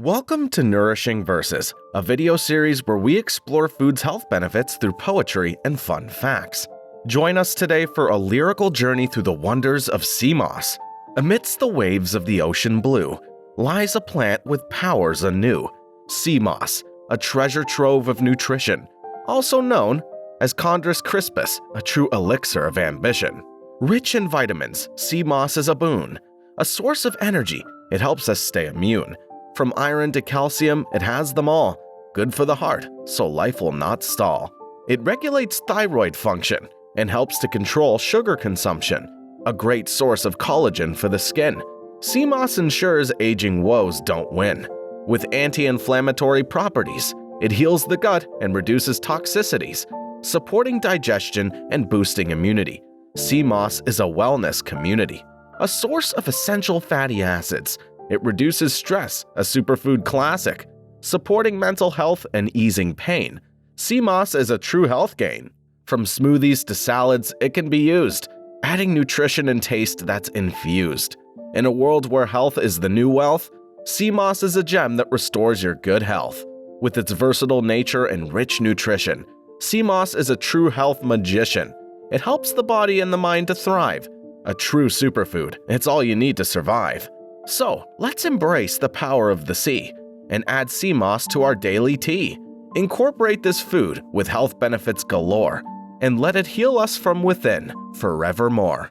Welcome to Nourishing Verses, a video series where we explore food's health benefits through poetry and fun facts. Join us today for a lyrical journey through the wonders of SeaMoss. Amidst the waves of the ocean blue lies a plant with powers anew. SeaMoss, a treasure trove of nutrition, also known as Chondrus crispus, a true elixir of ambition. Rich in vitamins, SeaMoss is a boon. A source of energy, it helps us stay immune. From iron to calcium, it has them all. Good for the heart, so life will not stall. It regulates thyroid function and helps to control sugar consumption. A great source of collagen for the skin. SeaMoss ensures aging woes don't win. With anti-inflammatory properties, it heals the gut and reduces toxicities, supporting digestion and boosting immunity. SeaMoss is a wellness community. A source of essential fatty acids. It reduces stress, a superfood classic, supporting mental health and easing pain. SeaMoss is a true health gain. From smoothies to salads, it can be used, adding nutrition and taste that's infused. In a world where health is the new wealth, SeaMoss is a gem that restores your good health. With its versatile nature and rich nutrition, SeaMoss is a true health magician. It helps the body and the mind to thrive. A true superfood, it's all you need to survive. So, let's embrace the power of the sea and add SeaMoss to our daily tea. Incorporate this food with health benefits galore and let it heal us from within forevermore.